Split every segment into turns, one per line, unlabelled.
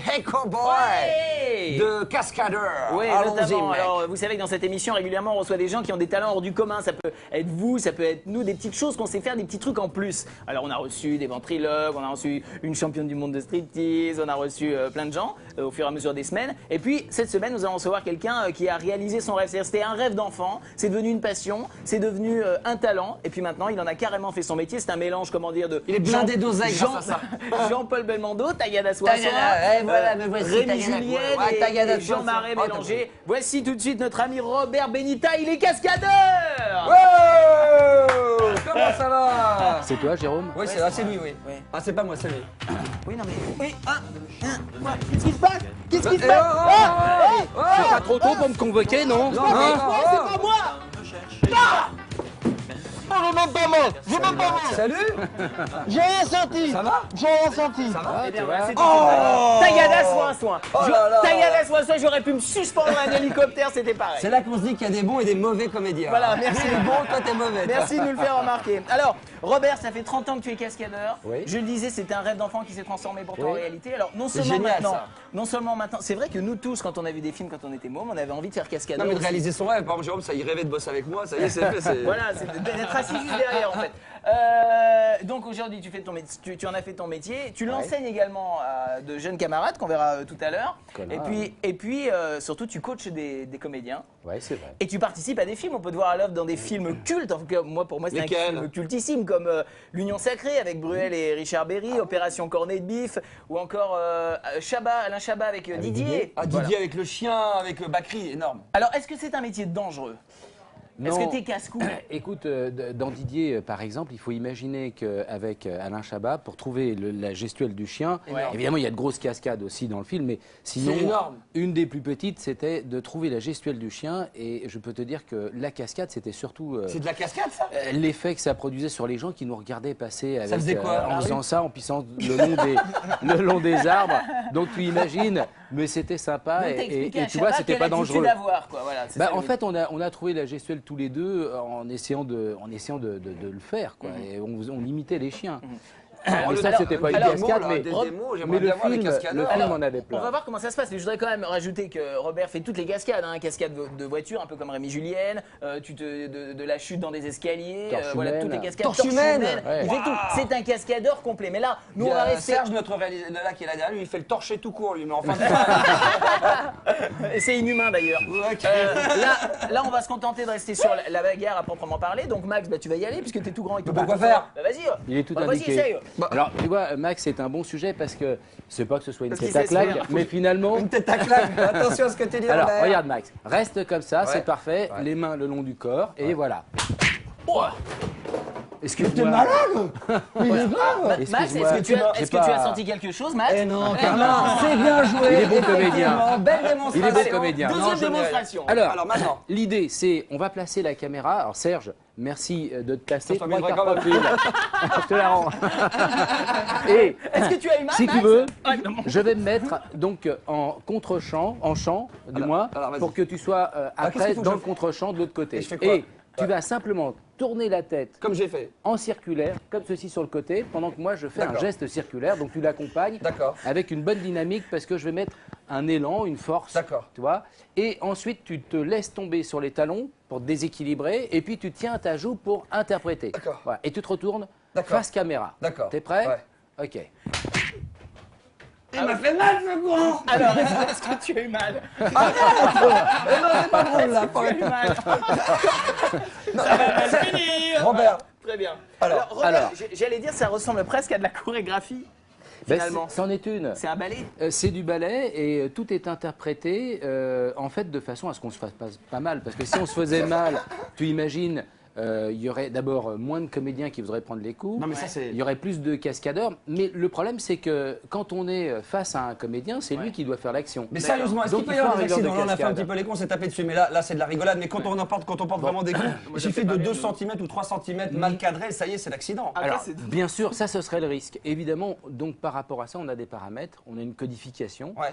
Hey Cowboy
Ouais
de cascadeur.
Oui,
Allons-y,
notamment.
mec.
Alors, vous savez que dans cette émission, régulièrement, on reçoit des gens qui ont des talents hors du commun. Ça peut être vous, ça peut être nous, des petites choses qu'on sait faire, des petits trucs en plus. Alors, on a reçu des ventriloques, on a reçu une championne du monde de striptease, on a reçu plein de gens au fur et à mesure des semaines. Et puis, cette semaine, nous allons recevoir quelqu'un qui a réalisé son rêve. C'est-à-dire, c'était un rêve d'enfant, c'est devenu une passion, c'est devenu un talent. Et puis maintenant, il en a carrément fait son métier. C'est un mélange, comment dire, de
Il est blindé d'oseille grâce à ça.
Jean-Paul Belmondo, Tagada Soissons,
Tagada, voilà, me voici,
Rémi
Tagada,
Julienne
ouais, Tagada
et Jean
Soissons.
Marais
Oh,
mélangés. Voici tout de suite notre ami Robert Benita, il est cascadeur.
Oh, comment ça va?
C'est toi, Jérôme?
Oui, c'est lui, oui.
Ouais.
Ah, c'est pas moi, c'est lui.
Oui, non mais... Oui, quoi? Qu'est-ce qui se passe? Qu'est-ce qui se
Eh,
passe?
C'est pas trop tôt pour me convoquer, non?
Non,
C'est
non,
pas moi!
Salut.
J'ai rien senti.
Ça va?
J'ai rien senti.
Ça va?
Eh bien, voilà, c'est
Oh.
Tagada Soissons.
Oh là là.
Tagada Soissons, j'aurais pu me suspendre à un hélicoptère, c'était pareil.
C'est là qu'on se dit qu'il y a des bons et des mauvais comédiens.
Voilà, merci.
Lui, il est bon, toi, t'es mauvais. toi.
Merci de nous le faire remarquer. Alors, Robert, ça fait 30 ans que tu es cascadeur.
Oui.
Je le disais, c'était un rêve d'enfant qui s'est transformé pour toi en
Oui.
réalité. Alors,
C'est génial, ça.
non seulement maintenant, c'est vrai que nous tous, quand on a vu des films quand on était môme, on avait envie de faire cascadeur.
Non, mais de
aussi.
réaliser son rêve. Par exemple, Jérôme, ça, il rêvait de bosser avec moi. Ça y est, c'est fait. c'est-
Voilà, c'est d'être assis juste derrière en fait. Donc aujourd'hui, tu en as fait ton métier. Tu l'enseignes également à de jeunes camarades qu'on verra tout à l'heure.
Connard.
Et puis surtout, tu coaches des comédiens.
Ouais, c'est vrai.
Et tu participes à des films. On peut te voir à l'œuvre dans des films cultes. En tout cas, pour moi, c'est un
Lesquels
film cultissime comme L'Union Sacrée avec Bruel et Richard Berry, Opération Cornet de Bif, ou encore Alain Chabat avec Didier.
Ah, Didier
Voilà.
avec le chien, avec Bakri, énorme.
Alors, est-ce que c'est un métier dangereux? Est-ce
Non.
que t'es casse-cou?
Écoute, dans Didier, par exemple, il faut imaginer qu'avec Alain Chabat, pour trouver la gestuelle du chien,
Ouais.
évidemment, il y a de grosses cascades aussi dans le film, mais sinon,
C'est énorme.
une des plus petites, c'était de trouver la gestuelle du chien. Et je peux te dire que la cascade, c'était surtout
C'est de la cascade, ça?
l'effet que ça produisait sur les gens qui nous regardaient passer avec,
faisait quoi,
en
la
faisant
rue
ça, en pissant le long des arbres. Donc tu imagines, mais c'était sympa
Donc,
et,
t'as expliqué à
tu vois,
Chabat
c'était
quelle
pas
attitude
dangereux.
avoir, quoi. Voilà, c'est ça
En
le
fait, on a trouvé la gestuelle tous les deux en essayant de le faire, quoi. Et on imitait les chiens. Alors, ça, c'était pas une
alors,
cascade, mais,
des
Rob-
démos,
mais
j'aimerais
le
bien voir les
film,
cascadeurs.
le film
Alors,
en avait
On va
plein.
voir comment ça se passe. Mais je voudrais quand même rajouter que Robert fait toutes les cascades. Cascade de voiture, un peu comme Rémi Julienne, de la chute dans des escaliers,
Torche
voilà,
humaine.
toutes les cascades.
Torche humaine.
Il fait tout. C'est un cascadeur complet. Mais là, nous,
Il y
on va
a
rester.
Serge, notre réalisateur là qui est là derrière, lui, il fait le torcher tout court, lui, mais enfin.
Et c'est inhumain d'ailleurs.
Ouais, ok.
Là, on va se contenter de rester sur la bagarre à proprement parler. Donc, Max, tu vas y aller puisque tu es tout grand et tout
Mais pourquoi
grand.
faire
Bah, vas-y.
Il est tout
Bah, vas-y,
indiqué.
essaye.
Alors, tu vois, Max, c'est un bon sujet parce que c'est pas que ce soit une
Parce
tête
qu'il
à
sait se faire.
claque, mais finalement.
Une tête à claque. Attention à ce que tu dis.
Alors,
Robert.
regarde, Max, reste comme ça,
Ouais.
c'est parfait.
Ouais.
Les mains le long du corps, et voilà.
T'es
Excuse-moi.
malade. Il est grave.
Max,
Excuse-moi,
est-ce que tu as
pas-
senti quelque chose, Max
Eh non, Carla, c'est bien joué.
Il est bon comédien.
effectivement. Belle démonstration.
Il est bon comédien.
Deuxième
Non, génial.
démonstration.
Alors maintenant.
L'idée, c'est, on va placer la caméra. Alors Serge, merci de te placer.
Ça, je t'en
Trois
mettrai
quarts
quand même.
profil. Je te la rends. Et
Est-ce que tu as eu mal,
si
Max?
tu veux,
Ah, non.
je vais me mettre donc en contre-champ, en chant du
Alors,
moins,
alors, vas-y.
pour que tu sois
qu'est-ce
après
qu'il faut que
dans
je
le contre-champ de l'autre côté.
Et je fais quoi
tu vas simplement tourner la tête
Comme j'ai fait.
en circulaire, comme ceci sur le côté, pendant que moi je fais un
D'accord.
geste circulaire. Donc tu l'accompagnes
D'accord.
avec une bonne dynamique parce que je vais mettre un élan, une force.
D'accord.
Tu vois. Et ensuite tu te laisses tomber sur les talons pour te déséquilibrer et puis tu tiens ta joue pour interpréter.
D'accord.
Voilà. Et tu te retournes
D'accord.
face caméra.
D'accord.
T'es prêt?
Ouais.
Ok.
Il m'a fait mal ce grand.
Alors, est-ce que tu as eu mal?
Non, c'est pas drôle là.
Tu as eu mal. Ça va mal finir.
Robert.
Très bien.
Alors,
Robert,
alors.
j'allais dire, ça ressemble presque à de la chorégraphie.
Ben,
Finalement.
c'en est une.
C'est un ballet.
C'est du ballet et tout est interprété en fait de façon à ce qu'on se fasse pas mal. Parce que si on se faisait mal, tu imagines, il y aurait d'abord moins de comédiens qui voudraient prendre les coups.
Non, mais ça, c'est-
Il y aurait plus de cascadeurs. Mais le problème, c'est que quand on est face à un comédien, c'est lui qui doit faire l'action.
Mais sérieusement, est-ce qu'il
Donc,
peut y
il faut
avoir
un
des
rigueur de
accidents? Là, on a fait un
cascade.
petit peu les cons, on s'est tapé dessus, mais là c'est de la rigolade. Mais quand on porte vraiment des coups, il suffit de 2 cm ou 3 cm mal cadré, ça y est, c'est l'accident.
Après,
Alors,
c'est-
bien sûr, ça, ce serait le risque. Évidemment, donc par rapport à ça, on a des paramètres, on a une codification.
Ouais.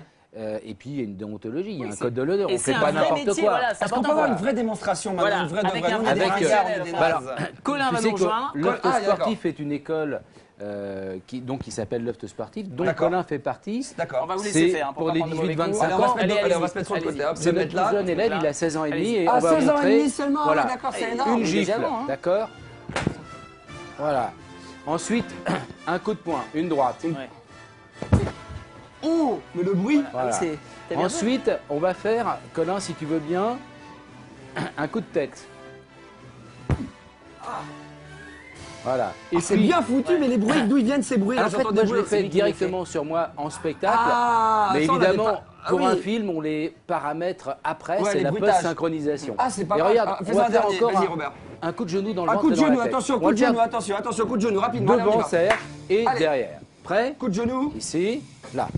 Et puis il y a une déontologie, il y a un
c'est-
code de l'honneur.
Et
On fait
c'est
pas
un vrai
n'importe
métier,
quoi.
voilà, c'est
Est-ce qu'on peut
important.
avoir une vraie démonstration maintenant,
Voilà,
une vraie
avec
de
un
vrai,
vrai
des
avec,
regards, on est des
bah alors,
nazes.
Colin
Tu
va
sais
nous
que
rejoindre.
Loft
Ah, d'accord.
Sportif est une école qui s'appelle Loft Sportif, dont
D'accord.
Colin fait partie.
On
D'accord.
va vous laisser
C'est
faire.
pour les 18-25
Allez, on va
ans.
se mettre, allez, on va se mettre sur le côté. Hop, je
C'est
vais
notre
mettre là.
plus jeune élève,
là.
il a 16 ans et demi
Allez-y.
et
Ah,
on va
16 ans et
montrer,
demi seulement,
voilà,
ouais, d'accord, c'est énorme.
une gifle,
Légèrement, hein.
d'accord. Voilà. Ensuite, un coup de poing, une droite.
Ouais.
Oh, mais le bruit.
Voilà.
Ah oui, t'as bien fait.
Ensuite, on va faire, Colin, si tu veux bien, un coup de tête. Voilà. Et
C'est bien foutu, mais les bruits, d'où ils viennent ces bruits?
en
là,
fait,
j'entends
moi,
des
je
bruits.
l'ai fait directement sur moi en spectacle.
Ah,
mais
ça, on l'avait
évidemment,
pas. Ah
pour
oui.
un film, on les paramètre après,
Ouais,
c'est
les
la
bruitages.
post-synchronisation.
Ah, c'est pas
Et
mal.
regarde,
Ah,
on
fais
va
un
faire
dernier.
encore
Vas-y, Robert.
un coup de genou dans le
Un
ventre
coup de
et dans
genou,
la tête.
attention,
On
coup de
le fait
genou, attention, attention, coup de genou, rapidement. allez, on y
devant,
va.
serre et
Allez.
derrière. Prêt?
Coup de genou.
Ici, là.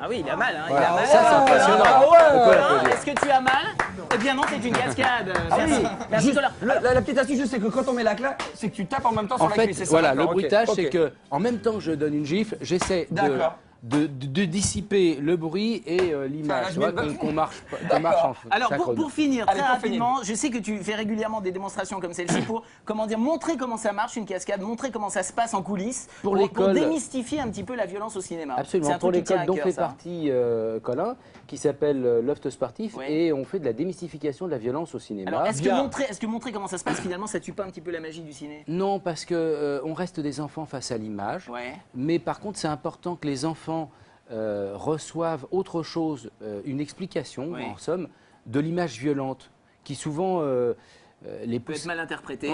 Ah oui, il a mal, hein. Il
Voilà.
a mal.
Ça, c'est impressionnant.
Ah ouais.
On peut
Colin,
l'applaudir.
est-ce que tu as mal? Eh bien non, c'est une cascade. Merci. Merci
Juste,
Colin.
la petite astuce, c'est que quand on met la claque, c'est que tu tapes en même temps sur
En
la
fait,
cuisse. c'est ça,
voilà, le
d'accord, ok,
bruitage,
ok.
c'est que en même temps que je donne une gifle, j'essaie
D'accord.
de dissiper le bruit et
Ça,
l'image,
là,
tu
je
vois,
vais-
qu'on marche en
Alors
synchrone.
pour finir
Allez,
très
pour
rapidement, je sais que tu fais régulièrement des démonstrations comme celle-ci pour comment dire montrer comment ça marche une cascade, montrer comment ça se passe en coulisses,
Pour
pour
l'école.
démystifier un petit peu la violence au cinéma. C'est
Absolument,
un
pour
truc qui tient
l'école
à
dont
cœur,
fait
ça.
partie Colin, qui s'appelle Loft Sportif,
Oui.
et on fait de la démystification de la violence au cinéma.
Alors est-ce
Bien.
que montrer comment ça se passe finalement ça tue pas un petit peu la magie du ciné?
Non, parce que on reste des enfants face à l'image,
Ouais.
mais par contre, c'est important que les enfants reçoivent autre chose, une explication,
Oui.
en somme, de l'image violente, qui souvent les
Peut être
pousse
mal interprété.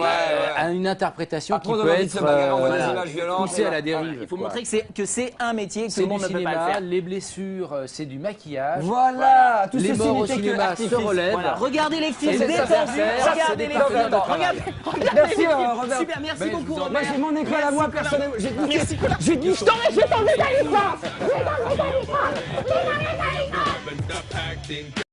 à une interprétation
Pas
qui
trop
peut
donner envie de
être
se bagarrer, on voit des
voilà,
images violentes,
poussée à la
et
dérive.
Il faut
quoi.
montrer que c'est un métier que tout
C'est
le
du
monde ne peut pas le
cinéma,
faire.
les blessures, c'est du maquillage.
Voilà, tout
Les
ceci
morts au
n'était que
cinéma se
artifice.
relèvent.
Voilà, regardez les films
C'est ça,
détendus,
ça,
regardez
c'est
les
des partenaires
films,
de travail.
regardez
Merci,
les films.
Robert.
Super, merci
Ben, je
beaucoup
vous en
Robert.
Moi, j'ai mon écran à la voix,
Merci,
personne.
Colin.
J'ai dit,
Merci Colin.
j'ai dit, je t'en ai,